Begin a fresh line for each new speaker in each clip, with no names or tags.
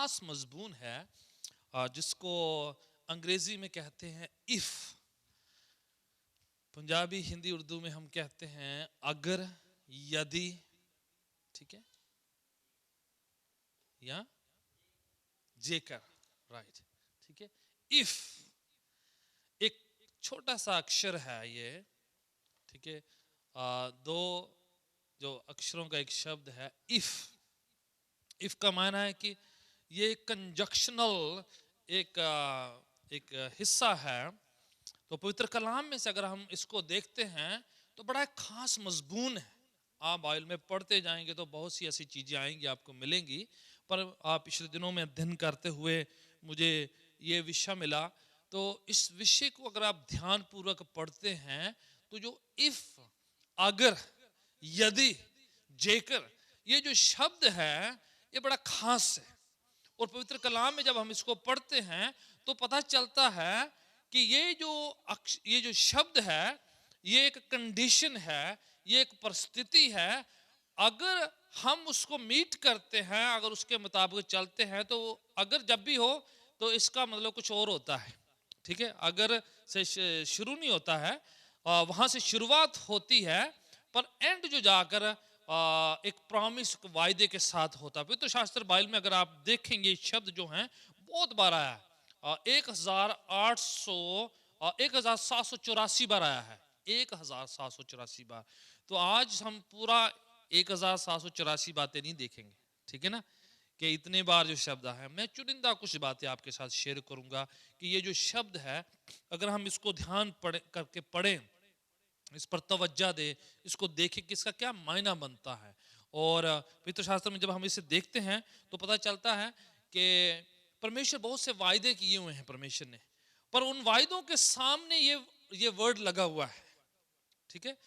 खास मजमून है जिसको अंग्रेजी में कहते हैं इफ, पंजाबी हिंदी उर्दू में हम कहते हैं अगर, यदि, ठीक है, या जेकर, राइट, ठीक है। इफ एक छोटा सा अक्षर है ये, ठीक है, दो जो अक्षरों का एक शब्द है इफ। इफ का माना है कि ये कंजक्शनल एक हिस्सा है। तो पवित्र कलाम में से अगर हम इसको देखते हैं तो बड़ा खास मजबून है। आप बाइबल में पढ़ते जाएंगे तो बहुत सी ऐसी चीजें आएंगी, आपको मिलेंगी। पर आप पिछले दिनों में अध्ययन करते हुए मुझे ये विषय मिला, तो इस विषय को अगर आप ध्यान पूर्वक पढ़ते हैं तो जो इफ, अगर, यदि, जेकर, ये जो शब्द है ये बड़ा खास है। और पवित्र कलाम में जब हम इसको पढ़ते हैं तो पता चलता है कि ये जो शब्द है ये एक कंडीशन है, ये एक परिस्थिति है। अगर हम उसको मीट करते हैं, अगर उसके मुताबिक चलते हैं, तो अगर जब भी हो तो इसका मतलब कुछ और होता है, ठीक है। अगर से शुरू नहीं होता है, वहां से शुरुआत होती है, पर एंड जो जाकर एक प्रॉमिस, वायदे के साथ होता है। पवित्र शास्त्र बाइबल में अगर आप देखेंगे शब्द जो हैं बहुत बार आया है, 1784 बार आया है, 1784 बार। तो आज हम पूरा 1784 बातें नहीं देखेंगे, ठीक है ना, कि इतने बार जो शब्द है। मैं चुनिंदा कुछ बातें आपके साथ शेयर करूंगा कि ये जो शब्द है अगर हम इसको ध्यान करके पढ़ें, इस पर तवज्जो दे, इसको देखें कि इसका क्या मायना बनता है। और पवित्र शास्त्र में जब हम इसे देखते हैं तो पता चलता है कि परमेश्वर बहुत से वायदे किए हुए हैं परमेश्वर ने, पर उन वायदों के सामने ये वर्ड लगा हुआ है, ठीक है।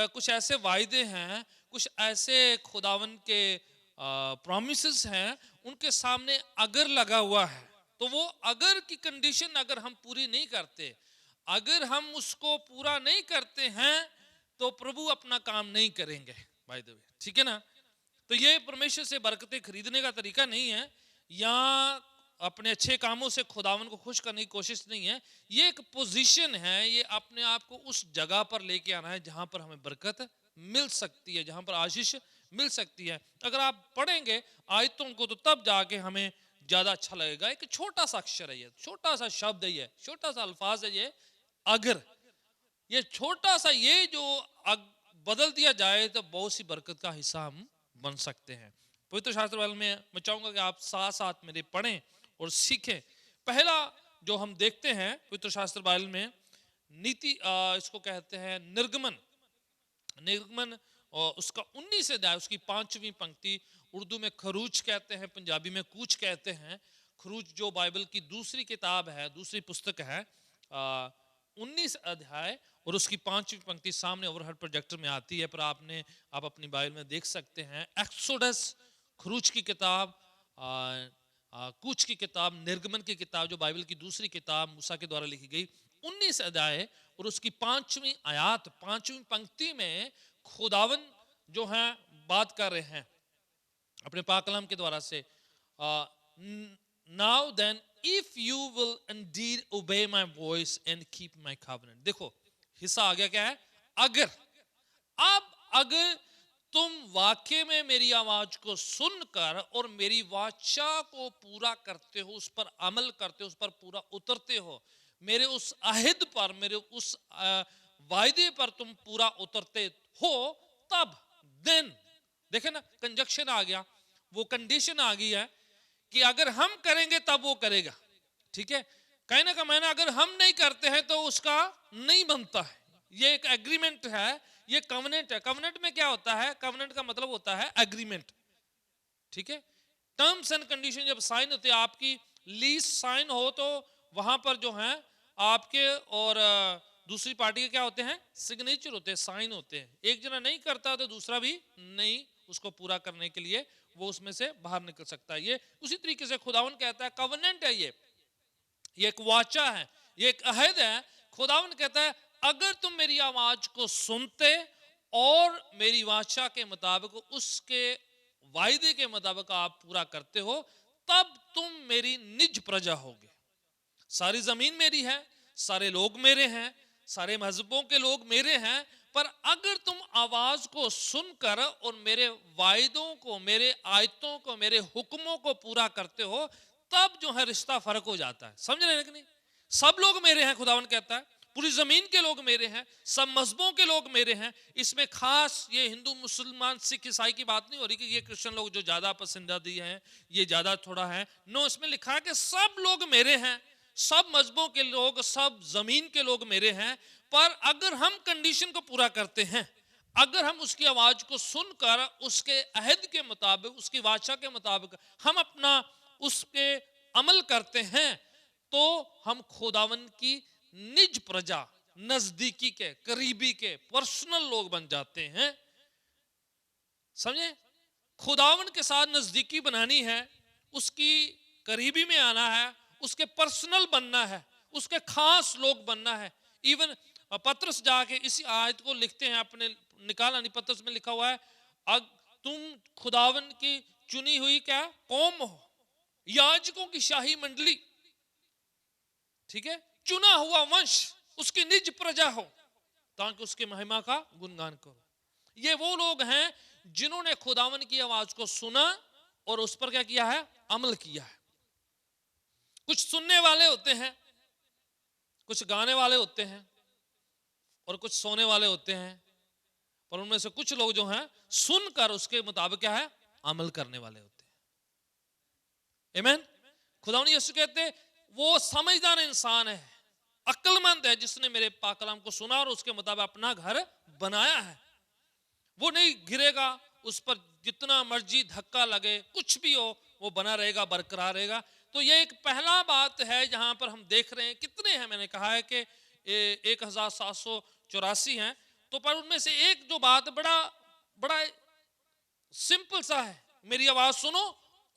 कुछ ऐसे वायदे हैं, कुछ ऐसे खुदावन के प्रॉमिसेस हैं, उनके सामने अगर लगा हुआ है। तो वो अगर की कंडीशन अगर हम पूरी नहीं करते, अगर हम उसको पूरा नहीं करते हैं, तो प्रभु अपना काम नहीं करेंगे, बाय द वे, ठीक है ना। तो ये परमेश्वर से बरकतें खरीदने का तरीका नहीं है, या अपने अच्छे कामों से खुदावन को खुश करने की कोशिश नहीं है। ये एक पोजीशन है, ये अपने आप को उस जगह पर लेके आना है जहां पर हमें बरकत मिल सकती है, जहां पर आशीष मिल सकती है। अगर आप पढ़ेंगे आयतों को तो तब जाके हमें ज्यादा अच्छा लगेगा। एक छोटा सा अक्षर है, ये छोटा सा शब्द है, ये छोटा सा अल्फाज है, ये अगर। ये छोटा सा ये जो बदल दिया जाए तो बहुत सी बरकत का हिस्सा हम बन सकते हैं। पवित्र शास्त्र वाले में मैं चाहूंगा कि आप साथ साथ मेरे पढ़ें और सीखें। पहला जो हम देखते हैं पवित्र शास्त्र बाइबल में, नीति, इसको कहते हैं निर्गमन। निर्गमन और उसका 19 अध्याय, उसकी 5वीं पंक्ति, उर्दू में खरूज कहते हैं, पंजाबी में कूच कहते हैं। खरूज जो बाइबल की दूसरी किताब है, दूसरी पुस्तक है, 19 अध्याय और उसकी 5वीं पंक्ति सामने ओवरहेड प्रोजेक्टर में आती है, पर आप अपनी बाइबल में देख सकते हैं। एक्सोडस, खरूज की किताब, कूच की किताब, निर्गमन की किताब जो बाइबल की दूसरी किताब मूसा के द्वारा लिखी गई, 19 अध्याय और उसकी 5वीं आयत, 5वीं पंक्ति में खुदावन जो है बात कर रहे हैं अपने पाक कलाम के द्वारा से। Now then if you will indeed obey my voice and keep my covenant. देखो हिस्सा आ गया, क्या है, अगर। अब अगर तुम वाकई में मेरी आवाज को सुनकर और मेरी वाचा को पूरा करते हो, उस पर अमल करते हो, उस पर पूरा उतरते हो, मेरे उस अहद पर, मेरे उस वायदे पर तुम पूरा उतरते हो, तब देन, देखे ना, कंजक्शन आ गया, वो कंडीशन आ गई है कि अगर हम करेंगे तब वो करेगा, ठीक है। कहने का मायना अगर हम नहीं करते हैं तो उसका नहीं बनता है। ये एक एग्रीमेंट है, ये कवनेंट है। कवनेंट में क्या होता है, कवनेंट का मतलब होता है एग्रीमेंट, ठीक है। टर्म्स एंड कंडीशन जब साइन होते हैं, आपकी लीज साइन हो तो वहां पर जो है आपके और दूसरी पार्टी के क्या होते हैं, सिग्नेचर होते हैं, साइन होते हैं। एक जना नहीं करता तो दूसरा भी नहीं उसको पूरा करने के लिए वो उसमें से बाहर निकल सकता है। ये उसी तरीके से खुदावन कहता है कवनेंट है, ये एक वाचा है, ये एक अहद है। खुदावन कहता है अगर तुम मेरी आवाज को सुनते और मेरी वाचा के मुताबिक, उसके वायदे के मुताबिक आप पूरा करते हो, तब तुम मेरी निज प्रजा होगे। सारी जमीन मेरी है, सारे लोग मेरे हैं, सारे मजहबों के लोग मेरे हैं, पर अगर तुम आवाज को सुनकर और मेरे वायदों को, मेरे आयतों को, मेरे हुक्मों को पूरा करते हो, तब जो है रिश्ता फर्क हो जाता है। समझ रहे हैं कि नहीं? सब लोग मेरे हैं, खुदावन कहता है, पूरी जमीन के लोग मेरे हैं, सब मजहबों के लोग मेरे हैं। इसमें खास ये हिंदू, मुसलमान, सिख, ईसाई की बात नहीं हो रही कि ये क्रिश्चियन लोग जो ज्यादा पसंदीदा हैं, ये ज्यादा थोड़ा है। नो, इसमें लिखा है कि सब लोग मेरे हैं, सब मजहबों के लोग, सब जमीन के लोग मेरे हैं। पर अगर हम कंडीशन को पूरा करते हैं, अगर हम उसकी आवाज को सुनकर उसके अहद के मुताबिक, उसकी वाचा के मुताबिक हम अपना उसके अमल करते हैं, तो हम खुदावन की निज प्रजा, नजदीकी के, करीबी के, पर्सनल लोग बन जाते हैं। समझे? खुदावन के साथ नजदीकी बनानी है, उसकी करीबी में आना है, उसके पर्सनल बनना है, उसके खास लोग बनना है। इवन पत्रस जाके इसी आयत को लिखते हैं, अपने निकाला नहीं, पत्रस में लिखा हुआ है, अब तुम खुदावन की चुनी हुई क्या कौम हो, याजकों की शाही मंडली, ठीक है, चुना हुआ वंश, उसकी निज प्रजा हो, ताकि उसकी महिमा का गुणगान करो। ये वो लोग हैं जिन्होंने खुदावन की आवाज को सुना और उस पर क्या किया है, अमल किया है। कुछ सुनने वाले होते हैं, कुछ गाने वाले होते हैं, और कुछ सोने वाले होते हैं, पर उनमें से कुछ लोग जो हैं सुनकर उसके मुताबिक क्या है, अमल करने वाले होते हैं। आमीन। खुदावन यीशु कहते हैं वो समझदार इंसान है, अक्लमंद है, जिसने मेरे पाक कलाम को सुना और उसके मुताबिक अपना घर बनाया है। वो नहीं गिरेगा, उस पर जितना मर्जी धक्का लगे, कुछ भी हो, वो बना रहेगा, बरकरार रहेगा। तो ये एक पहला बात है जहां पर हम देख रहे हैं, कितने हैं, मैंने कहा है कि 1784 हैं, तो पर उनमें से एक जो बात बड़ा बड़ा सिंपल सा है, मेरी आवाज सुनो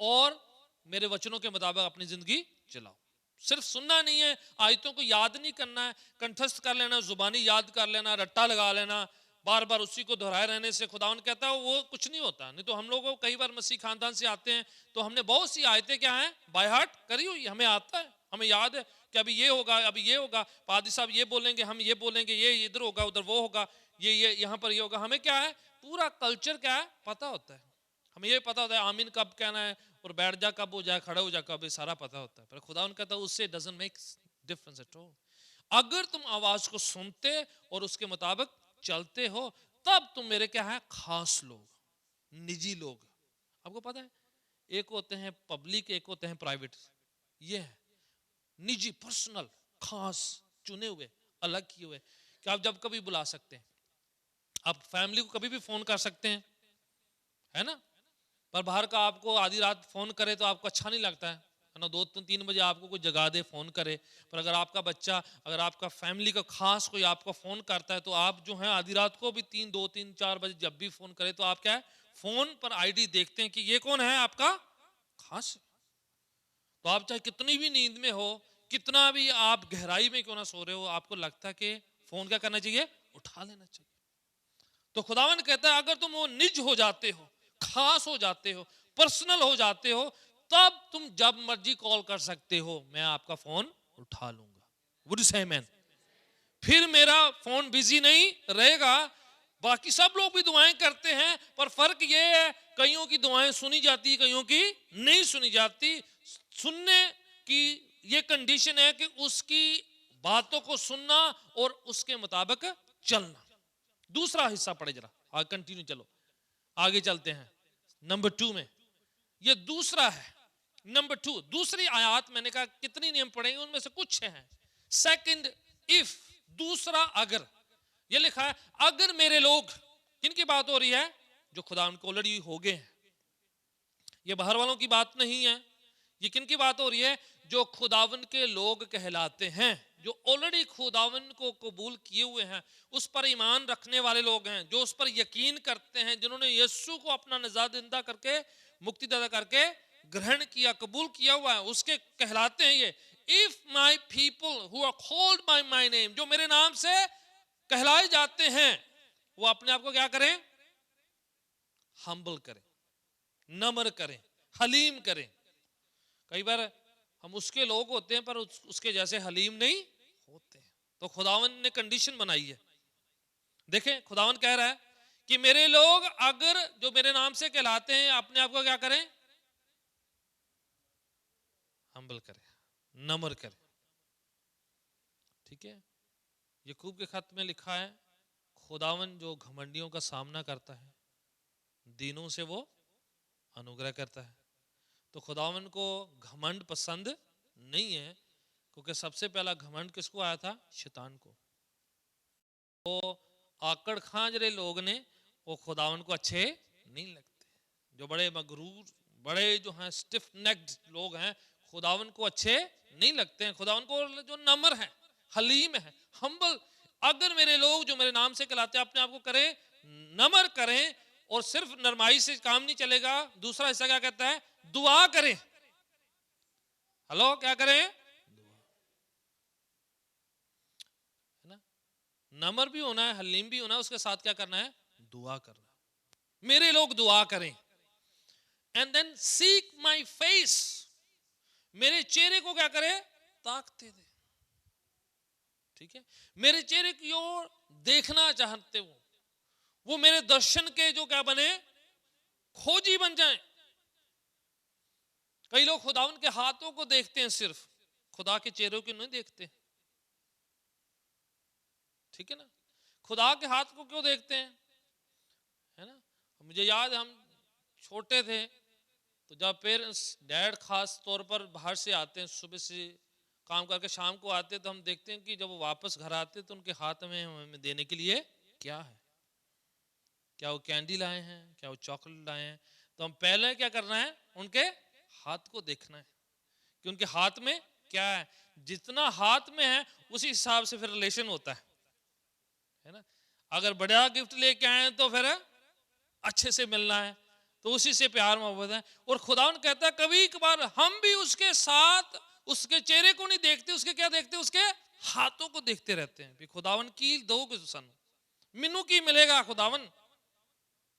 और मेरे वचनों के मुताबिक अपनी जिंदगी चलाओ। सिर्फ सुनना नहीं है, आयतों को याद नहीं करना है, कंठस्थ कर लेना, जुबानी याद कर लेना, रट्टा लगा लेना, बार बार उसी को दोहराए रहने से खुदावन कहता है वो कुछ नहीं होता। नहीं तो हम लोग कई बार मसीह खानदान से आते हैं तो हमने बहुत सी आयतें क्या हैं, बाय हार्ट करी हुई, हमें आता है, हमें याद है कि अभी ये होगा, अभी ये होगा, पादी साहब ये बोलेंगे, हम ये बोलेंगे, ये इधर होगा, उधर वो होगा, ये यहाँ पर ये होगा। हमें क्या है, पूरा कल्चर क्या है पता होता है, हमें ये पता होता है आमीन कब कहना है और बैठ जा कब हो जाए, खड़ा हो जा कब, ये सारा पता होता है। पर खुदा उनका कहता है उससे doesn't make difference at all. अगर तुम आवाज को सुनते और उसके मुताबिक चलते हो, तब तुम मेरे क्या है, खास लोग, निजी लोग। आपको पता है एक होते हैं पब्लिक, एक होते हैं प्राइवेट। ये है निजी, पर्सनल, खास, चुने हुए, अलग किए हुए, कि आप जब कभी बुला सकते हैं, आप फैमिली को कभी भी फोन कर सकते हैं, है ना। पर बाहर का आपको आधी रात फोन करे तो आपको अच्छा नहीं लगता है ना, 2-3 बजे आपको कोई जगा दे, फोन करे। पर अगर आपका बच्चा, अगर आपका फैमिली का खास कोई आपको फोन करता है, तो आप जो है आधी रात को भी 2-3-4 बजे जब भी फोन करे, तो आप क्या है, फोन पर आईडी देखते हैं कि ये कौन है, आपका खास। तो आप चाहे कितनी भी नींद में हो, कितना भी आप गहराई में क्यों ना सो रहे हो, आपको लगता है कि फोन क्या करना चाहिए, उठा लेना चाहिए। तो खुदावन कहता है अगर तुम वो निज हो जाते हो, खास हो जाते हो, पर्सनल हो जाते हो, तब तुम जब मर्जी कॉल कर सकते हो, मैं आपका फोन उठा लूंगा। वुड यू से आमेन? फिर मेरा फोन बिजी नहीं रहेगा। बाकी सब लोग भी दुआएं करते हैं, पर फर्क ये है, कईयों की दुआएं सुनी जाती, कईयों की नहीं सुनी जाती। सुनने की ये कंडीशन है कि उसकी बातों को सुनना और उसके मुताबिक चलना। दूसरा हिस्सा पढ़े जरा, आगे कंटिन्यू चलो, आगे चलते हैं। नंबर 2 में ये दूसरा है। नंबर 2, दूसरी आयत, मैंने कहा कितनी नियम पढ़ेंगे, उनमें से कुछ हैं। सेकंड इफ, दूसरा अगर, ये लिखा है अगर मेरे लोग, किनकी बात हो रही है, जो खुदा उनको ऑलरेडी हो गए हैं। ये बाहर वालों की बात नहीं है, ये किनकी बात हो रही है, जो खुदावन के लोग कहलाते हैं, जो ऑलरेडी खुदावन को कबूल किए हुए हैं, उस पर ईमान रखने वाले लोग हैं, जो उस पर यकीन करते हैं, जिन्होंने यीशु को अपना निजात जिंदा करके, मुक्तिदाता करके ग्रहण किया, कबूल किया हुआ है, उसके कहलाते हैं ये। If my people who are called by my name, जो मेरे नाम से कहलाए जाते हैं, वो अपने आप को क्या करें, हम्बल करें, नम्र करें, हलीम करें, कई बार हम उसके लोग होते हैं पर उसके जैसे हलीम नहीं होते। तो खुदावन ने कंडीशन बनाई है। देखें खुदावन कह रहा है कि मेरे लोग अगर जो मेरे नाम से कहलाते हैं अपने आप को क्या करें, हम्बल करें, नम्र करें। ठीक है, याकूब के खत में लिखा है खुदावन जो घमंडियों का सामना करता है दीनों से वो अनुग्रह करता है। तो खुदावन को घमंड पसंद नहीं है, क्योंकि सबसे पहला घमंड किसको आया था, शैतान को। तो आकड़ खांजरे लोग ने वो खुदावन को अच्छे नहीं लगते। जो बड़े मगरूर, बड़े जो हैं स्टिफ नेक्ड लोग हैं, खुदावन को अच्छे नहीं लगते हैं। खुदावन को जो नम्र है, हलीम है, हम्बल, अगर मेरे लोग जो मेरे नाम से कहलाते हैं अपने आप को करें, नम्र करें, और सिर्फ नरमाई से काम नहीं चलेगा। दूसरा हिस्सा क्या कहता है, दुआ करें। हेलो, क्या करें, है ना, नम्र भी होना है, हलीम भी होना है, उसके साथ क्या करना है, दुआ करना। मेरे लोग दुआ करें। And then seek my face, मेरे चेहरे को क्या करे, ताकते दे। ठीक है, मेरे चेहरे की ओर देखना चाहते वो मेरे दर्शन के जो क्या बने, खोजी बन जाएं। कई लोग खुदावन के हाथों को देखते हैं, सिर्फ खुदा के चेहरों को नहीं देखते। ठीक है ना, खुदा के हाथ को क्यों देखते हैं, है ना। मुझे याद, हम छोटे थे तो जब पेरेंट्स, डैड खास तौर पर बाहर से आते हैं, सुबह से काम करके शाम को आते हैं, तो हम देखते हैं कि जब वो वापस घर आते हैं तो उनके हाथ में हमें देने के लिए क्या है, क्या वो कैंडी लाए हैं, क्या वो चॉकलेट लाए हैं। तो हम पहले क्या करना है, उनके हाथ को देखना है कि उनके हाथ में क्या है। जितना हाथ में है उसी हिसाब से फिर रिलेशन होता है ना। अगर बड़ा गिफ्ट लेके आए तो फिर अच्छे से मिलना है, तो उसी से प्यार मोहब्बत है। और खुदावन कहता है कभी कभार हम भी उसके साथ उसके चेहरे को नहीं देखते, उसके क्या देखते, उसके हाथों को देखते रहते हैं। भी खुदावन की दोगे सन मिनू की मिलेगा, खुदावन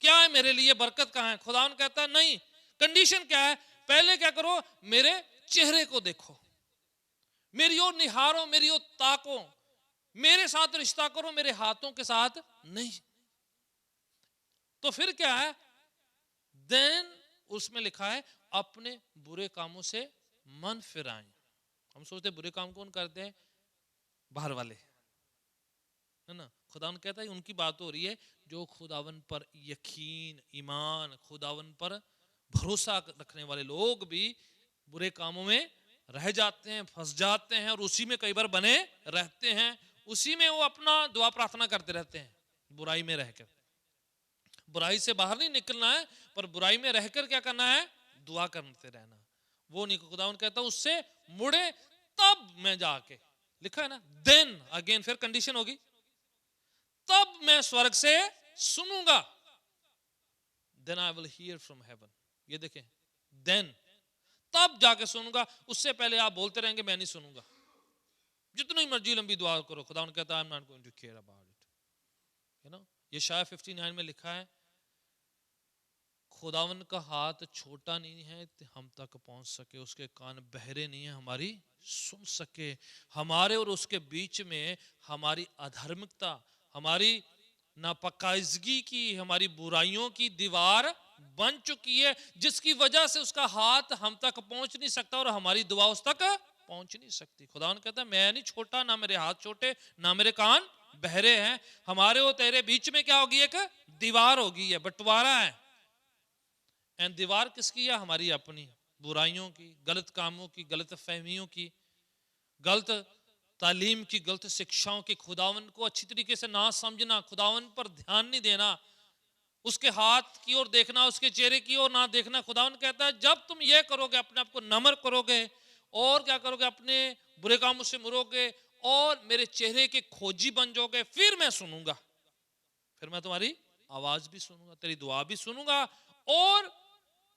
क्या है मेरे लिए, बरकत कहाँ है। खुदावन कहता है नहीं, कंडीशन क्या है, पहले क्या करो, मेरे चेहरे को देखो, मेरी ओर निहारो, मेरी ओर ताको, मेरे साथ रिश्ता करो, मेरे हाथों के साथ नहीं। तो फिर क्या है, देन उसमें लिखा है अपने बुरे कामों से मन फिराएं। हम सोचते बुरे काम कौन करते हैं, बाहर वाले, है ना। खुदावन कहता है उनकी बात हो रही है जो खुदावन पर यकीन, ईमान, खुदावन पर भरोसा रखने वाले लोग भी बुरे कामों में रह जाते हैं, फंस जाते हैं, और उसी में कई बार बने रहते हैं। उसी में वो अपना दुआ प्रार्थना करते रहते हैं, बुराई में रहकर। बुराई से बाहर नहीं निकलना है, पर बुराई में रहकर क्या करना है, दुआ करते रहना। वो नहीं, खुदावन कहता उससे मुड़े तब मैं जाके, लिखा है ना, देन अगेन, फिर कंडीशन होगी, तब मैं स्वर्ग से सुनूंगा, then I will hear from heaven. ये देखें, देन, तब जाके सुनूंगा, उससे पहले आप बोलते रहेंगे मैं नहीं सुनूंगा, जितनी मर्जी लंबी दुआ करो। खुदावन कहता है I am not going to care about it, you know. ये शायद 59 में लिखा है खुदावन का हाथ छोटा नहीं है हम तक पहुंच सके, उसके कान बहरे नहीं है हमारी सुन सके। हमारे और उसके बीच में हमारी अधर्मिकता, हमारी नापकाइजगी की, हमारी बुराइयों की दीवार बन चुकी है, जिसकी वजह से उसका हाथ हम तक पहुंच नहीं सकता और हमारी दुआ उस तक पहुंच नहीं सकती। खुदावन कहता है मैं नहीं छोटा, ना मेरे हाथ छोटे, ना मेरे कान बहरे हैं। हमारे और तेरे बीच में क्या होगी, एक दीवार होगी, है बंटवारा है। एंड दीवार किसकी है, हमारी अपनी बुराइयों की, गलत कामों की, गलत फहमियों की, गलत तालीम की, गलत शिक्षाओं की, खुदावन को अच्छी तरीके से ना समझना, खुदावन पर ध्यान नहीं देना, उसके हाथ की ओर देखना, उसके चेहरे की ओर ना देखना। खुदावन कहता है जब तुम ये करोगे, अपने आप को नम्र करोगे और क्या करोगे, अपने बुरे कामों से मुड़ोगे और मेरे चेहरे के खोजी बन जाओगे, फिर मैं सुनूंगा, फिर मैं तुम्हारी आवाज भी सुनूंगा, तेरी दुआ भी सुनूंगा और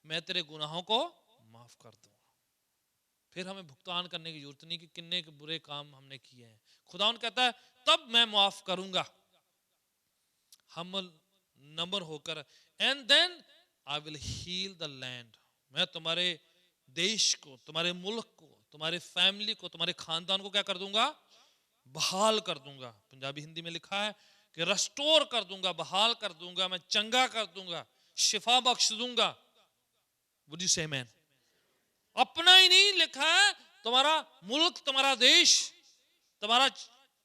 मैं तेरे गुनाहों को माफ कर दूंगा। फिर हमें भुगतान करने की जरूरत नहीं कि कितने के बुरे काम हमने किए हैं। खुदावन कहता है तब मैं माफ करूंगा, हम नम्र होकर, and then I will heal the land, मैं तुम्हारे देश को, तुम्हारे मुल्क को, तुम्हारे फैमिली को, तुम्हारे खानदान को क्या कर दूंगा? बहाल कर दूंगा। पंजाबी हिंदी में लिखा है कि रेस्टोर कर दूंगा, बहाल कर दूंगा, मैं चंगा कर दूंगा, शिफा बख्श दूंगा। वुड यू से आमेन? अपना ही नहीं लिखा है, तुम्हारा मुल्क, तुम्हारा देश, तुम्हारा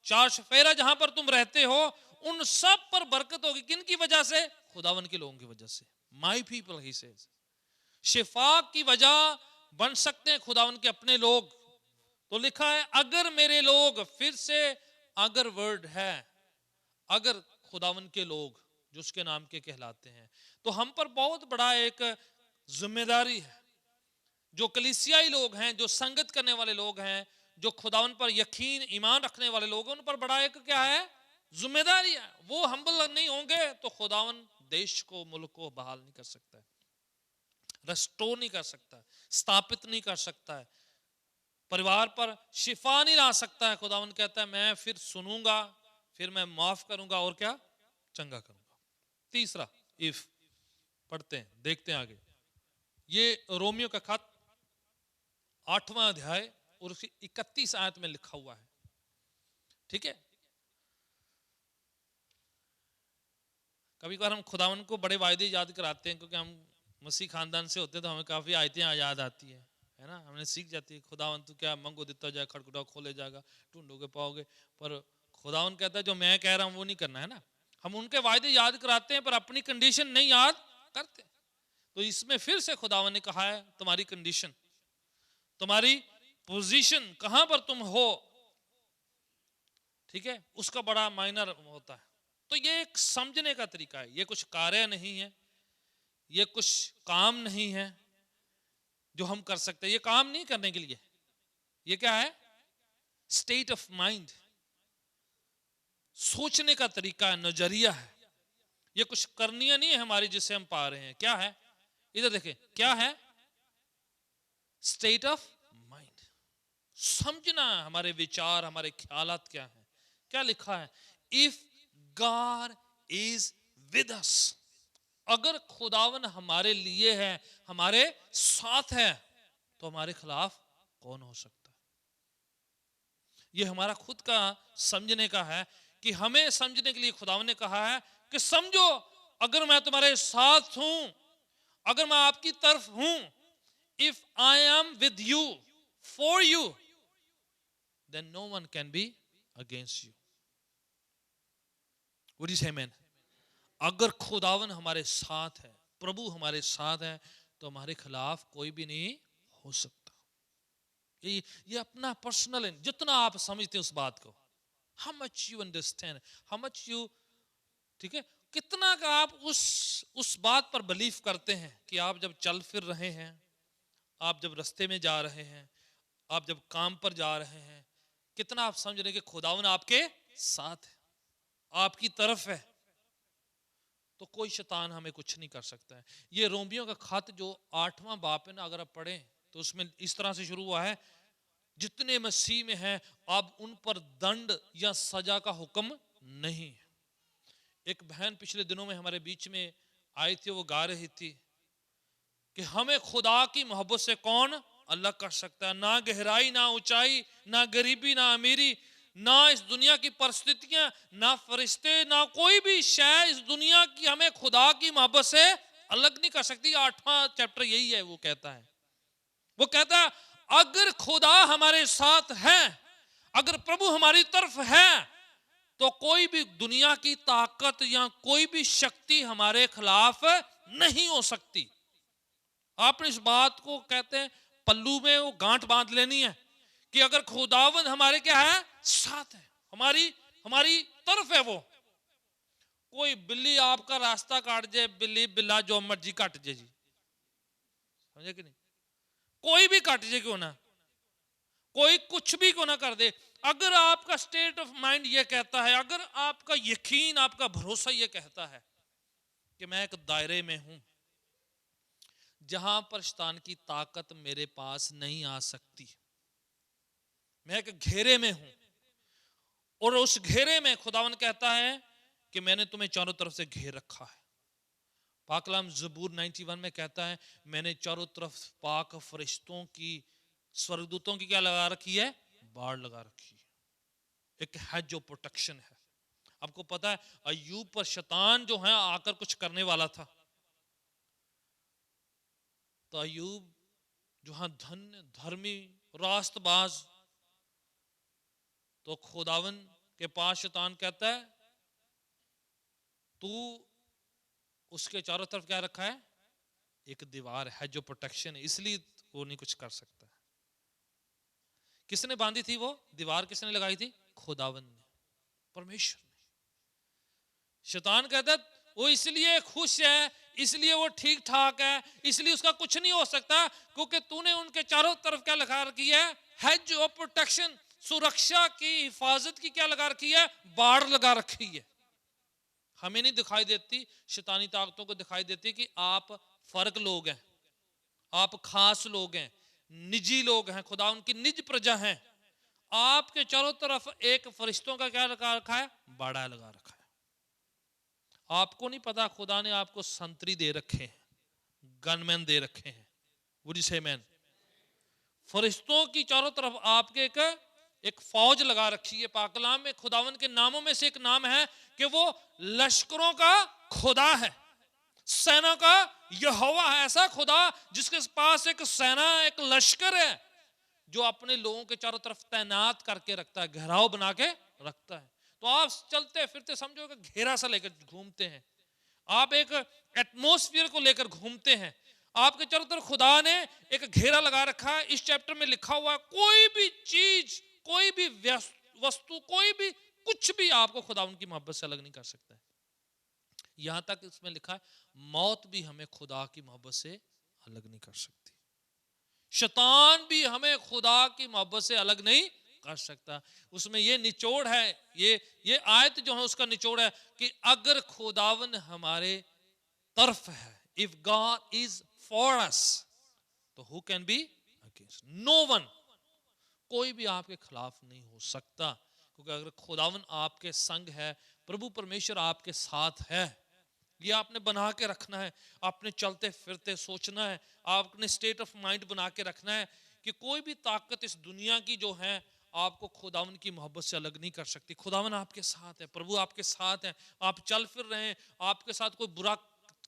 चार चफेरा जहां पर तुम रहते हो, उन सब पर बरकत होगी। किन की वजह से? खुदावन के लोगों की वजह से। My people he says. शिफा की वजह बन सकते हैं खुदावन के अपने लोग। तो लिखा है अगर मेरे लोग, फिर से अगर वर्ड है, अगर खुदावन के लोग जो उसके नाम के कहलाते हैं, तो हम पर बहुत बड़ा एक जिम्मेदारी है। जो कलीसियाई लोग हैं, जो संगत करने वाले लोग हैं, जो खुदावन पर यकीन ईमान रखने वाले लोग हैं, उन पर बड़ा एक क्या है? जिम्मेदारी है। वो हम्बल नहीं होंगे तो खुदावन देश को, मुल्क को बहाल नहीं कर सकता है, रेस्टोर नहीं कर सकता है, स्थापित नहीं कर सकता है, परिवार पर शिफा नहीं ला सकता है। खुदावन कहता है मैं फिर सुनूंगा, फिर मैं माफ करूंगा और क्या? चंगा करूंगा। तीसरा इफ पढ़ते हैं, देखते हैं आगे। ये रोमियो का खत 8वां अध्याय और उसकी 31 आयत में लिखा हुआ है। ठीक है, कभी कभार हम खुदावन को बड़े वायदे याद कराते हैं, क्योंकि हम मसीह खानदान से होते हैं, तो हमें काफी आयतें याद आती है ना, हमने सीख जाती है। खुदावन तू क्या मंगो दिता जाए, खड़खड़ाओ खोले जाएगा, ढूंढोगे पाओगे। पर खुदावन कहता है जो मैं कह रहा हूं वो नहीं करना है ना। हम उनके वायदे याद कराते हैं पर अपनी कंडीशन नहीं याद करते। तो इसमें फिर से खुदावन ने कहा है तुम्हारी कंडीशन, तुम्हारी पोजीशन, कहां पर तुम हो, ठीक है, उसका बड़ा मायनर होता है। तो ये एक समझने का तरीका है। ये कुछ कार्य नहीं है, ये कुछ काम नहीं है जो हम कर सकते हैं। ये काम नहीं करने के लिए, ये क्या है? स्टेट ऑफ माइंड, सोचने का तरीका है, नजरिया है। ये कुछ करनियां नहीं है हमारी जिससे हम पा रहे हैं। क्या है? इधर देखें, क्या है? State of mind. समझना हमारे विचार, हमारे ख्यालात क्या है। क्या लिखा है? If God is with us, अगर खुदावन हमारे लिए है, हमारे साथ है, तो हमारे खिलाफ कौन हो सकता है? ये हमारा खुद का समझने का है कि हमें समझने के लिए खुदावन ने कहा है कि समझो, अगर मैं तुम्हारे साथ हूं, अगर मैं आपकी तरफ हूं, if I am with you, for you, then no one can be against you. Would you say amen? अगर खुदावन हमारे साथ है, प्रभु हमारे साथ है, तो हमारे खिलाफ कोई भी नहीं हो सकता। ये अपना पर्सनल है, जितना आप समझते हैं उस बात को, how much you understand, how much you, ठीक है, कितना का आप उस बात पर बिलीव करते हैं कि आप जब चल फिर रहे हैं, आप जब रास्ते में जा रहे हैं, आप जब काम पर जा रहे हैं, कितना आप समझ रहे हैं कि खुदावन आपके साथ है, आपकी तरफ है, तो कोई शैतान हमें कुछ नहीं कर सकता है। ये रोमियो का खत जो 8वां बाप है ना, अगर आप पढ़ें तो उसमें इस तरह से शुरू हुआ है, जितने मसीह में हैं अब उन पर दंड या सजा का हुक्म नहीं है। एक बहन पिछले दिनों में हमारे बीच में आई थी, वो गा रही थी कि हमें खुदा की मोहब्बत से कौन अलग कर सकता है? ना गहराई, ना ऊंचाई, ना गरीबी, ना अमीरी, ना इस दुनिया की परिस्थितियां, ना फरिश्ते, ना कोई भी शय इस दुनिया की हमें खुदा की मोहब्बत से अलग नहीं कर सकती। 8वां चैप्टर यही है। वो कहता है, वो कहता है अगर खुदा हमारे साथ है, अगर प्रभु हमारी तरफ है, तो कोई भी दुनिया की ताकत या कोई भी शक्ति हमारे खिलाफ नहीं हो सकती। आपने इस बात को कहते हैं पल्लू में वो गांठ बांध लेनी है कि अगर खुदावंद हमारे क्या है? साथ है, हमारी तरफ है। वो कोई बिल्ली आपका रास्ता काट जाए, बिल्ली बिल्ला जो मर्जी काट जाए जी, समझे कि नहीं? कोई भी काट जाए क्यों ना, कोई कुछ भी क्यों ना कर दे, अगर आपका स्टेट ऑफ माइंड ये कहता है, अगर आपका यकीन, आपका भरोसा ये कहता है कि मैं एक दायरे में हूं जहां पर शैतान की ताकत मेरे पास नहीं आ सकती, मैं एक घेरे में हूं और उस घेरे में खुदावन कहता है कि मैंने तुम्हें चारों तरफ से घेर रखा है, पाकलाम ज़बूर 91 में कहता है, मैंने चारों तरफ पाक फरिश्तों की, स्वर्गदूतों की क्या लगा रखी है? बाड़ लगा रखी है। एक हेज जो प्रोटेक्शन है। आपको पता है अय्यूब पर शैतान जो है आकर कुछ करने वाला था, तो अय्यूब जो हाँ धन्य, धर्मी, रास्तबाज, तो खुदावन के पास शैतान कहता है, तू उसके चारों तरफ क्या रखा है? एक दीवार है जो प्रोटेक्शन है, इसलिए वो नहीं कुछ कर सकता। किसने बांधी थी वो दीवार? किसने लगाई थी? खुदावन ने, परमेश्वर ने। शैतान कहता है वो इसलिए खुश है, इसलिए वो ठीक ठाक है, इसलिए उसका कुछ नहीं हो सकता, क्योंकि तूने उनके चारों तरफ क्या लगा रखी है? हेज ऑफ प्रोटेक्शन, सुरक्षा की, हिफाजत की क्या लगा रखी है? बाड़ लगा रखी है। हमें नहीं दिखाई देती, शैतानी ताकतों को दिखाई देती कि आप फर्क लोग हैं, आप खास लोग हैं, निजी लोग हैं, खुदा उनकी निज प्रजा हैं। आपके चारों तरफ एक फरिश्तों का क्या लगा रखा है? बाड़ा लगा रखा है। आपको नहीं पता खुदा ने आपको संतरी दे रखे हैं, गनमैन दे रखे हैं, वुड यू से मैन? फरिश्तों की चारों तरफ आपके एक फौज लगा रखी है। पाकलाम में खुदावन के नामों में से एक नाम है कि वो लश्करों का खुदा है, सेना का यहोवा है। ऐसा खुदा जिसके पास एक सेना, एक लश्कर है, जो अपने लोगों के चारों तरफ तैनात करके रखता है, घेराव बना के रखता है। तो आप चलते फिरते समझो कि घेरा सा लेकर घूमते हैं, आप एक एटमॉस्फेयर को लेकर घूमते हैं। आपके चारों तरफ खुदा ने एक घेरा लगा रखा है। इस चैप्टर में लिखा हुआ है कोई भी चीज, कोई भी वस्तु, कोई भी कुछ भी आपको खुदा उनकी मोहब्बत से अलग नहीं कर सकता है। यहां तक इसमें लिखा है मौत भी हमें खुदा की मोहब्बत से अलग नहीं कर सकती, शैतान भी हमें खुदा की मोहब्बत से अलग नहीं कर सकता। उसमें ये निचोड़ है, ये आयत जो है उसका निचोड़ है कि अगर खुदावन हमारे तरफ है, if God is for us, तो who can be against? No one, कोई भी आपके खिलाफ नहीं हो सकता, क्योंकि अगर खुदावन आपके संग है, प्रभु परमेश्वर आपके साथ है, ये आपने बना के रखना है। आपने चलते फिरते सोचना है, आपने स्टेट ऑफ माइंड बना के रखना है कि कोई भी ताकत इस दुनिया की जो है आपको खुदावन की मोहब्बत से अलग नहीं कर सकती। खुदावन आपके साथ है, प्रभु आपके साथ है। आप चल फिर रहे हैं, आपके साथ कोई बुरा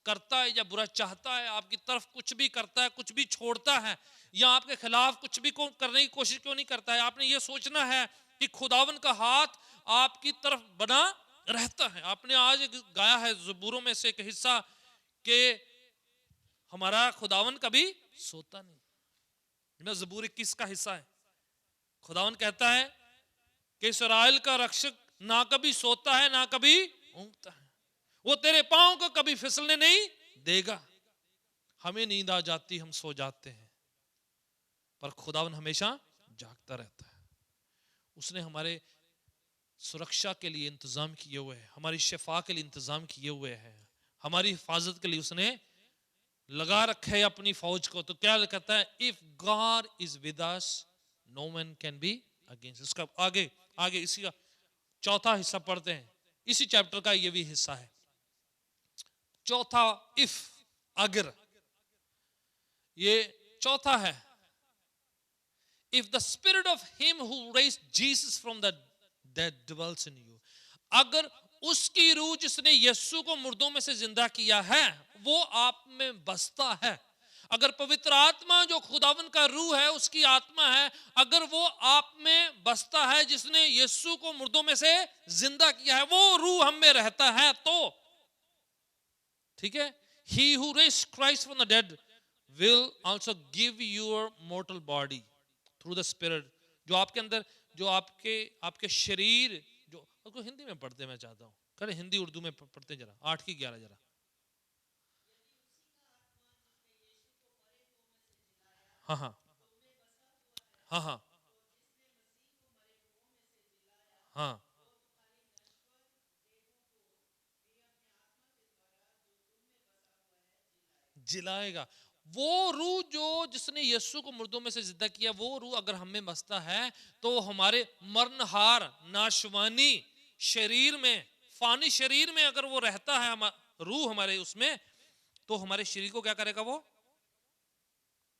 करता है या बुरा चाहता है, आपकी तरफ कुछ भी करता है, कुछ भी छोड़ता है, या आपके खिलाफ कुछ भी करने की कोशिश क्यों नहीं करता है, आपने ये सोचना है कि खुदावन का हाथ आपकी तरफ बना रहता है। आपने आज गाया है ज़बूरों में से एक हिस्सा कि हमारा खुदावन कभी सोता नहीं। ज़बूर 21 का हिस्सा है। खुदावन कहता है कि इस्राएल का रक्षक ना कभी सोता है ना कभी ऊँघता है, वो तेरे पांव को कभी फिसलने नहीं देगा। हमें नींद आ जाती, हम सो जाते हैं, पर खुदावन हमेशा जागता रहता है। उसने हमारे सुरक्षा के लिए इंतजाम किए हुए हैं, हमारी शिफा के लिए इंतजाम किए हुए हैं, हमारी हिफाजत के लिए उसने लगा रखे है अपनी फौज को। तो क्या कहता है? If God is with us know man can be against. इसका आगे इसी का चौथा हिस्सा पढ़ते हैं, इसी चैप्टर का ये भी हिस्सा है। चौथा इफ, अगर, ये चौथा है। If the spirit of him who raised Jesus from the dead dwells in you, अगर उसकी रूह जिसने यीशु को मुर्दों में से जिंदा किया है वो आप में बसता है, अगर पवित्र आत्मा जो खुदावन का रूह है, उसकी आत्मा है, अगर वो आप में बसता है, जिसने यीशु को मुर्दों में से जिंदा किया है, वो रूह हम में रहता है, तो ठीक है, he who raised Christ from the dead will also give your mortal body through the spirit, जो आपके अंदर, जो आपके शरीर, जो उसको हिंदी में पढ़ते, मैं चाहता हूँ करे हिंदी उर्दू में पढ़ते जरा, 8 की 11 जरा। हाँ हाँ हाँ हाँ हाँ, जिलाएगा। वो रूह जो जिसने यीशु को मुर्दों में से जिंदा किया, वो रूह अगर हम में बसता है तो हमारे मरणहार नाशवानी शरीर में, फानी शरीर में अगर वो रहता है, रूह हमारे उसमें, तो हमारे शरीर को क्या करेगा? वो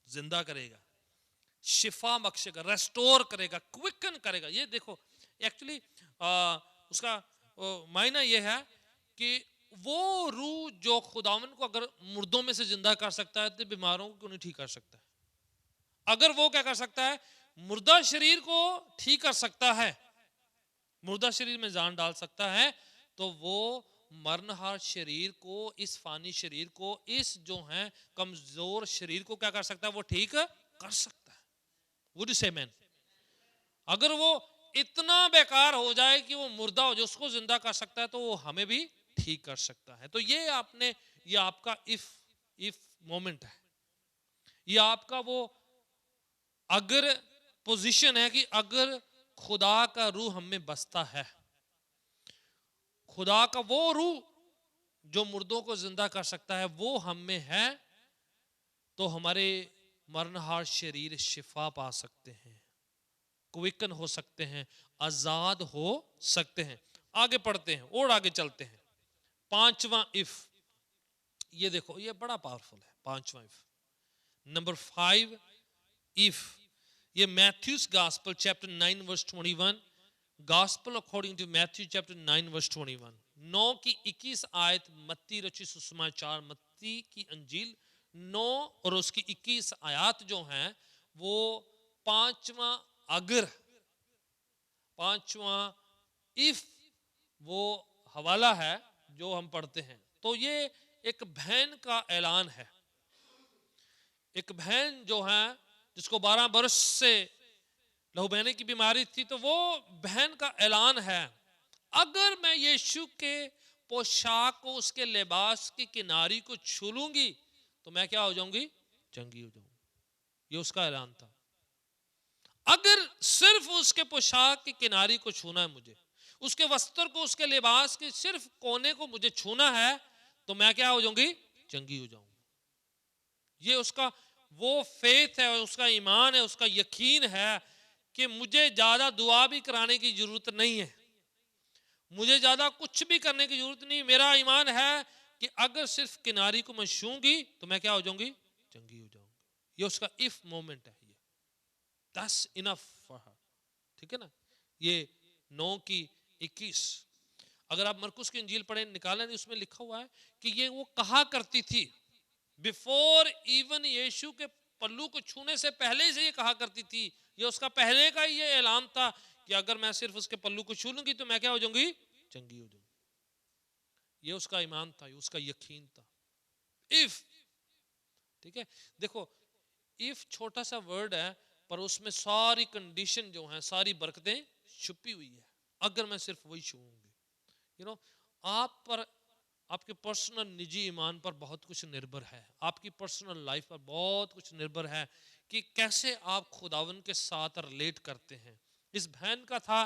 जिंदा करेगा, शिफा बख्शेगा, रेस्टोर करेगा, क्विकन करेगा। ये देखो एक्चुअली उसका मायना ये है कि वो रूह जो खुदावन को अगर मुर्दों में से जिंदा कर सकता है तो बीमारों को क्यों नहीं ठीक कर सकता है? अगर वो क्या कर सकता है, मुर्दा शरीर को ठीक कर सकता है, मुर्दा शरीर में जान डाल सकता है, तो वो मरणहार शरीर को, इस फानी शरीर को, इस जो है कमजोर शरीर को क्या कर सकता है? वो ठीक कर सकता है। वुड यू से मैन? अगर वो इतना बेकार हो जाए कि वो मुर्दा हो जाए, उसको जिंदा कर सकता है, तो वो हमें भी ठीक कर सकता है। तो ये आपने, ये आपका इफ मोमेंट है, ये आपका वो अगर पोजीशन है कि अगर खुदा का रूह हम में बसता है, खुदा का वो रूह जो मुर्दों को जिंदा कर सकता है वो हम में है, तो हमारे मरणहार शरीर शिफा पा सकते हैं, क्विकन हो सकते हैं, आजाद हो सकते हैं। आगे पढ़ते हैं और आगे चलते हैं। पांचवा इफ, ये देखो ये बड़ा पावरफुल है। पांचवा इफ, नंबर 5 इफ, ये Matthew's gospel chapter 9 verse 21, gospel according to Matthew chapter 9 verse 21, 9 की 21 आयत, मत्ती रची सुसमाचार, मत्ती की अंजील 9 और उसकी 21 आयत जो हैं वो पांचवा अगर, पांचवा इफ वो हवाला है जो हम पढ़ते हैं। तो ये एक बहन का ऐलान है, एक बहन जो है जिसको 12 वर्ष से लहू बहने की बीमारी थी, तो वो बहन का ऐलान है, अगर मैं यीशु के पोशाक को, उसके लिबास की किनारी को छू लूंगी तो मैं क्या हो जाऊंगी? चंगी हो जाऊंगी। ये उसका ऐलान था। अगर सिर्फ उसके पोशाक की किनारी को छूना है मुझे, उसके वस्त्र को, उसके लिबास के सिर्फ कोने को मुझे छूना है, तो मैं क्या हो जाऊंगी? चंगी हो जाऊंगी। ये उसका वो फेथ है, उसका ईमान है, उसका यकीन है कि मुझे ज्यादा दुआ भी कराने की जरूरत नहीं है, मुझे ज्यादा कुछ भी करने की जरूरत नहीं। मेरा ईमान है कि अगर सिर्फ किनारी को मैं छूंगी तो मैं क्या हो जाऊंगी? चंगी हो जाऊंगी। ये उसका इफ मोमेंट है। ये दैट्स इनफ फॉर हर। ठीक है ना? ये 9 की 21, अगर आप मरकुस की इंजील पढ़े, निकालें, उसमें लिखा हुआ है कि ये वो कहा करती थी बिफोर इवन यीशु के पल्लू को छूने से पहले से ये कहा करती थी। ये उसका पहले का ये ऐलान था कि अगर मैं सिर्फ उसके पल्लू को छू लूंगी तो मैं क्या हो जाऊंगी? चंगी हो जाऊंगी। ये उसका ईमान था, ये उसका यकीन था। इफ, ठीक है, देखो इफ छोटा सा वर्ड है पर उसमें सारी कंडीशन जो है, सारी बरकतें छुपी हुई है। अगर मैं सिर्फ वही छूंगी, यू नो, आप पर, आपके पर्सनल निजी ईमान पर बहुत कुछ निर्भर है, आपकी पर्सनल लाइफ पर बहुत कुछ निर्भर है कि कैसे आप खुदावन के साथ रिलेट करते हैं। इस बहन का था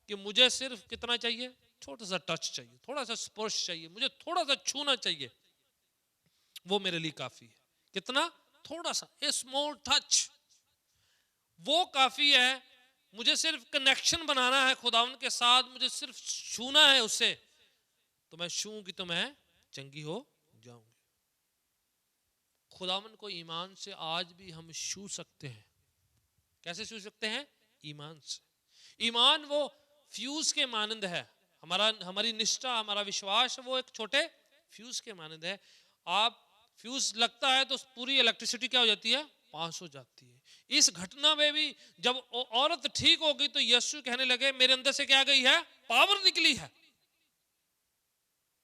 कि मुझे सिर्फ कितना चाहिए? छोटा सा टच चाहिए, थोड़ा सा स्पर्श चाहिए, मुझे थोड़ा सा छूना चाहिए, वो मेरे लिए काफी है। कितना? थोड़ा सा, ए स्मॉल टच, वो काफी है। मुझे सिर्फ कनेक्शन बनाना है खुदावन के साथ, मुझे सिर्फ छूना है उससे, तो मैं छूंगी तो मैं चंगी हो जाऊंगी। खुदावन को ईमान से आज भी हम छू सकते हैं। कैसे छू सकते हैं? ईमान से। ईमान वो फ्यूज के मानंद है। हमारी निष्ठा, हमारा विश्वास वो एक छोटे फ्यूज के मानंद है। आप फ्यूज लगता है तो पूरी इलेक्ट्रिसिटी क्या हो जाती है? पास हो जाती है। इस घटना में भी जब औरत ठीक हो गई तो यीशु कहने लगे मेरे अंदर से क्या गई है? पावर निकली है।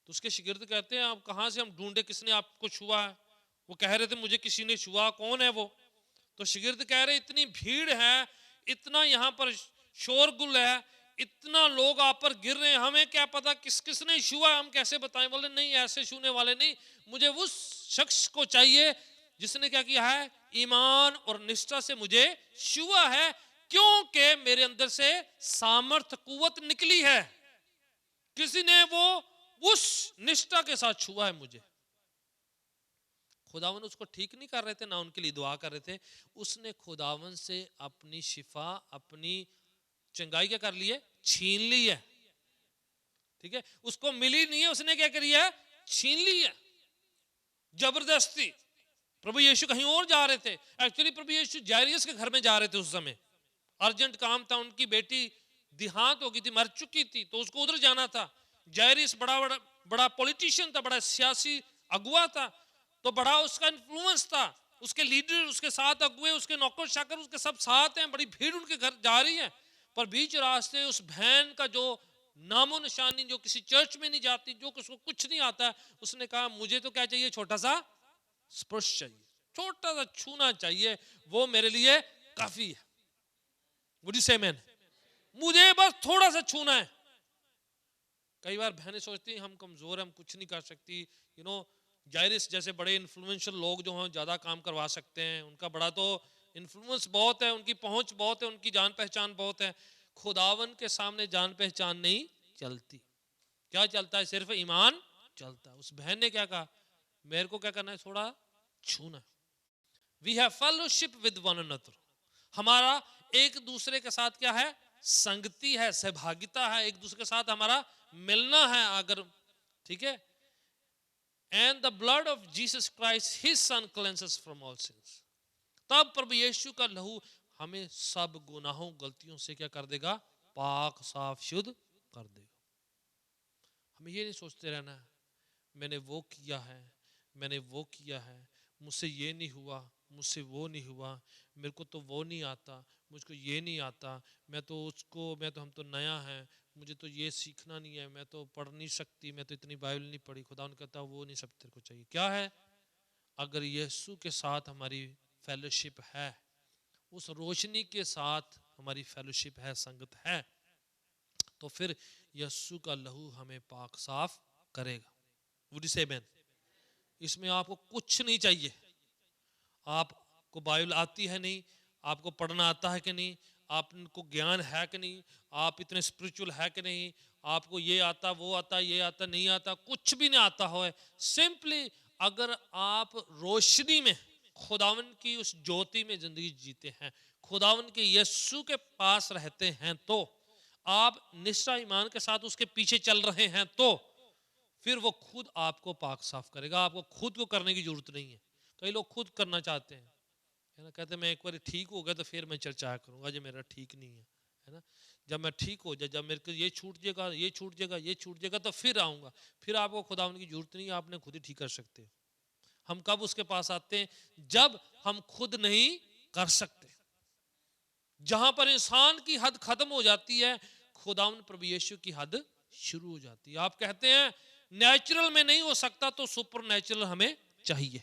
तो उसके शिगिर्द कहते हैं आप कहां से हम ढूंढे, किसने आपको छुआ है? वो कह रहे थे मुझे किसी ने छुआ, कौन है वो? तो शिगिर्द कह रहे इतनी भीड़ है, इतना यहाँ पर शोरगुल है, इतना लोग आप पर गिर रहे हैं, हमें क्या पता किस किसने छुआ, हम कैसे बताएं? बोले नहीं, ऐसे छूने वाले नहीं, मुझे उस शख्स को चाहिए जिसने क्या किया है? ईमान और निष्ठा से मुझे छुआ है, क्योंकि मेरे अंदर से सामर्थ कुवत निकली है। किसी ने वो उस निष्ठा के साथ छुआ है मुझे। खुदावन उसको ठीक नहीं कर रहे थे, ना उनके लिए दुआ कर रहे थे, उसने खुदावन से अपनी शिफा, अपनी चंगाई क्या कर ली है? छीन ली है। ठीक है, उसको मिली नहीं है, उसने क्या करी है? छीन ली है। जबरदस्ती। प्रभु यीशु कहीं और जा रहे थे, एक्चुअली प्रभु यीशु जायरियस के घर में जा रहे थे। उस समय अर्जेंट काम था, उनकी बेटी देहांत हो गई थी, मर चुकी थी, तो उसको उधर जाना था। जायरियस बड़ा बड़ा बड़ा पॉलिटिशियन था, बड़ा सियासी अगुआ था, तो बड़ा उसका इन्फ्लुएंस था। उसके लीडर, उसके साथ अगुए, उसके नौकर चाकर, उसके सब साथ हैं, बड़ी भीड़ उनके घर जा रही है। पर बीच रास्ते उस बहन का जो नामो निशानी, जो किसी चर्च में नहीं जाती, जो उसको कुछ नहीं आता, उसने कहा मुझे तो क्या चाहिए, छोटा सा स्पर्श चाहिए, छोटा सा छूना चाहिए, वो मेरे लिए काफी है। वुड यू से आमेन? मुझे बस थोड़ा सा छूना है। कई बार बहनें सोचती हैं हम कमजोर हैं, हम कुछ नहीं कर सकती। यू नो, जायरिस जैसे बड़े इन्फ्लुएंशियल लोग जो हैं ज्यादा काम करवा सकते हैं, उनका बड़ा तो इन्फ्लुएंस बहुत है, उनकी पहुंच बहुत है, उनकी जान पहचान बहुत है। खुदावन के सामने जान पहचान नहीं चलती। क्या चलता है? सिर्फ ईमान चलता है। उस बहन ने क्या कहा, मेरे को क्या करना है, थोड़ा छूना। We have fellowship with one another, हमारा एक दूसरे के साथ क्या है, संगति है, सहभागिता है, एक दूसरे के साथ हमारा मिलना है। अगर ठीक है, and the blood of Jesus Christ his son cleanses from all sins, तब प्रभु यीशु का लहू हमें सब गुनाहों गलतियों से क्या कर देगा, पाक साफ शुद्ध कर देगा। हमें ये नहीं सोचते रहना मैंने वो किया है, मैंने वो किया है, मुझसे ये नहीं हुआ, मुझसे वो नहीं हुआ, मेरे को तो वो नहीं आता, मुझको ये नहीं आता, मैं तो हम तो नया है, मुझे तो ये सीखना नहीं है, मैं तो पढ़ नहीं सकती, मैं तो इतनी बाइबल नहीं पढ़ी। खुदा ने कहता वो नहीं, सब तेरे को चाहिए। क्या है? अगर यीशु के साथ हमारी फेलोशिप है, उस रोशनी के साथ हमारी फेलोशिप है, संगत है, तो फिर यीशु का लहू हमें पाक साफ करेगा। वुड यू से आमेन? इसमें आपको कुछ नहीं चाहिए। आपको बाइबल आती है नहीं, आपको पढ़ना आता है कि नहीं, आपको ज्ञान है कि नहीं, आप इतने स्पिरिचुअल है कि नहीं, आपको ये आता वो आता ये आता नहीं आता, कुछ भी नहीं आता हो। सिंपली अगर आप रोशनी में, खुदावन की उस ज्योति में जिंदगी जीते हैं, खुदावन के यीशु के पास रहते हैं, तो आप निष्ठा ईमान के साथ उसके पीछे चल रहे हैं, तो फिर वो खुद आपको पाक साफ करेगा। आपको खुद को करने की जरूरत नहीं है। कई लोग खुद करना चाहते हैं, है ना, कहते हैं मैं एक बार ठीक हो गया तो फिर मैं चर्चा करूंगा, जो मेरा ठीक नहीं है ना, जब मैं ठीक हो जाए, जब मेरे को ये छूट जाएगा, ये छूट जाएगा, ये छूट जाएगा, तो फिर आऊंगा। फिर आपको खुदा की जरूरत नहीं है, आपने खुद ही ठीक कर सकते हो। हम कब उसके पास आते हैं? जब हम खुद नहीं कर सकते। जहां पर इंसान की हद खत्म हो जाती है, खुदावन प्रभु यीशु की हद शुरू हो जाती है। आप कहते हैं नेचुरल में नहीं हो सकता, तो सुपर नेचुरल हमें चाहिए।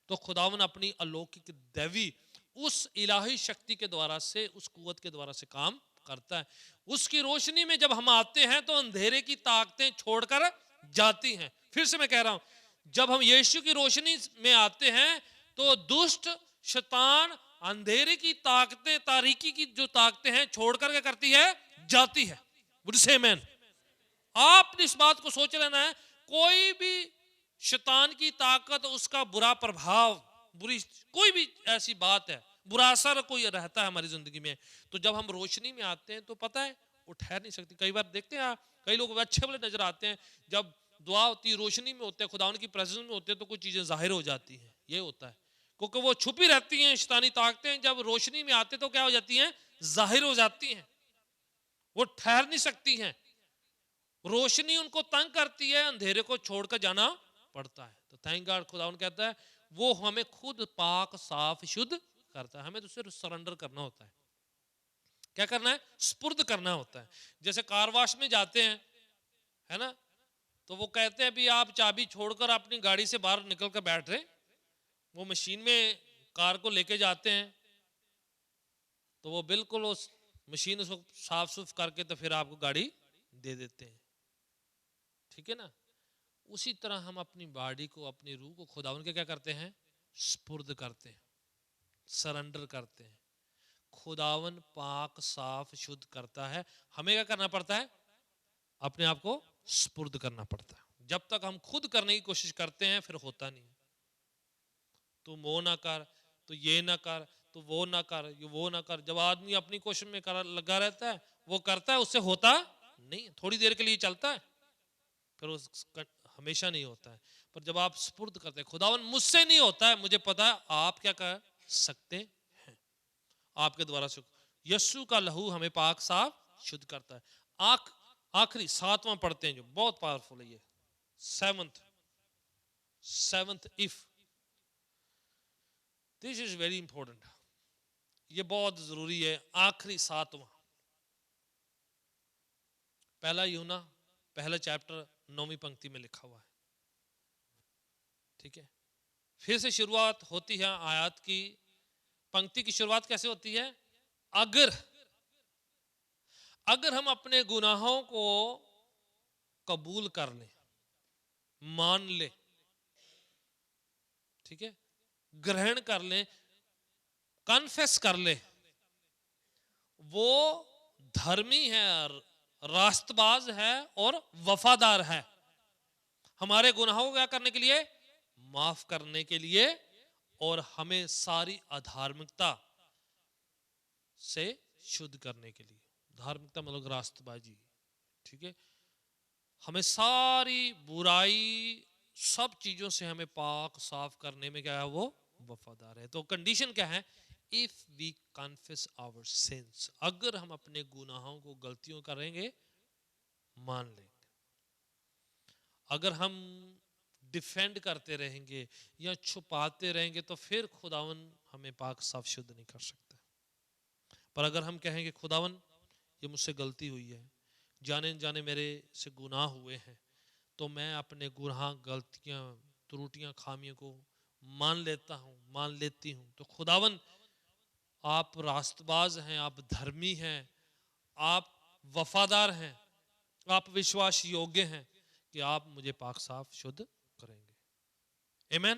तो खुदावन अपनी अलौकिक दैवी उस इलाही शक्ति के द्वारा से, उस कुव्वत के द्वारा से काम करता है। उसकी रोशनी में जब हम आते हैं तो अंधेरे की ताकतें छोड़कर जाती हैं। फिर से मैं कह रहा हूं, जब हम यीशु की रोशनी में आते हैं तो दुष्ट, शैतान, अंधेरे की ताकतें, तारीकी की जो ताकतें हैं, छोड़कर क्या करती है, जाती है। वुड यू से आमेन? आप इस बात को सोच लेना है, कोई भी शैतान की ताकत, उसका बुरा प्रभाव, बुरी कोई भी ऐसी बात है, बुरा असर कोई रहता है हमारी जिंदगी में, तो जब हम रोशनी में आते हैं तो पता है वो ठहर नहीं सकती। कई बार देखते हैं कई लोग अच्छे वाले नजर आते हैं, जब दुआ होती है, रोशनी में होते हैं, खुदा की प्रेजेंस में होते हैं, तो कुछ चीजें जाहिर हो जाती हैं। ये होता है क्योंकि वो छुपी रहती हैं शैतानी ताकतें, जब रोशनी में आते तो क्या हो जाती हैं, जाहिर हो जाती हैं, वो ठहर नहीं सकती हैं। रोशनी उनको तंग करती है, अंधेरे को छोड़कर जाना पड़ता है। तो थैंक गॉड, खुदावन कहता है वो हमें खुद पाक साफ शुद्ध करता है। हमें तो सिर्फ सरेंडर करना होता है। क्या करना है? स्पुर्द करना होता है। जैसे कार वॉश में जाते हैं, है ना, तो वो कहते हैं भी आप चाबी छोड़कर अपनी गाड़ी से बाहर निकल कर बैठ रहे, वो मशीन में कार को लेके जाते हैं, तो वो बिल्कुल उस मशीन उसको साफ सुफ करके तो फिर आपको गाड़ी दे देते हैं। ठीक है ना? उसी तरह हम अपनी बॉडी को, अपनी रूह को खुदावन के क्या करते हैं, स्पुर्द करते हैं, सरेंडर करते हैं। खुदावन पाक साफ शुद्ध करता है, हमें क्या करना पड़ता है, अपने आप को स्पुर्द करना पड़ता है। जब तक हम खुद करने की कोशिश करते हैं फिर होता नहीं। तुम वो ना कर, तो ये ना कर, तो वो ना कर, ये वो ना कर। जब आदमी अपनी कोशिश में लगा रहता है, वो करता है, उससे होता नहीं, थोड़ी देर के लिए चलता है, फिर उस हमेशा नहीं होता है। पर जब आप सुपुर्द करते हैं, खुदावन मुझसे नहीं होता है, मुझे पता है आप क्या कर सकते हैं, आपके द्वारा से यीशु का लहू हमें पाक साफ शुद्ध करता है। आखिरी 7वां पढ़ते हैं जो बहुत पावरफुल है, ये seventh if, this is very important, ये बहुत जरूरी है। आखिरी 7वां, पहला यूहन्ना पहला चैप्टर 9वीं पंक्ति में लिखा हुआ है, ठीक है। फिर से शुरुआत होती है आयत की, पंक्ति की शुरुआत कैसे होती है, अगर हम अपने गुनाहों को कबूल कर ले, मान ले, ठीक है, ग्रहण कर ले, कन्फेस कर ले, वो धर्मी है, रास्तबाज है और वफादार है हमारे गुनाहों को क्या करने के लिए, माफ करने के लिए, और हमें सारी अधार्मिकता से शुद्ध करने के लिए। धार्मिकता मतलब रास्तबाजी, ठीक है, हमें सारी बुराई सब चीजों से हमें पाक साफ करने में क्या है, वो वफादार है। तो कंडीशन क्या है, if we confess our sins, अगर हम अपने गुनाहों को, गलतियों करेंगे, मान लेंगे। अगर हम डिफेंड करते रहेंगे या छुपाते रहेंगे तो फिर खुदावन हमें पाक साफ शुद्ध नहीं कर सकता। पर अगर हम कहेंगे खुदावन ये मुझसे गलती हुई है, जाने जाने मेरे से गुनाह हुए हैं, तो मैं अपने गुनाह, गलतियां, त्रुटियां, खामियों को मान लेता हूं, मान लेती हूं, तो खुदावन आप रास्तबाज हैं, आप धर्मी हैं, आप वफादार हैं, आप विश्वास योग्य हैं कि आप मुझे पाक साफ शुद्ध करेंगे। आमीन।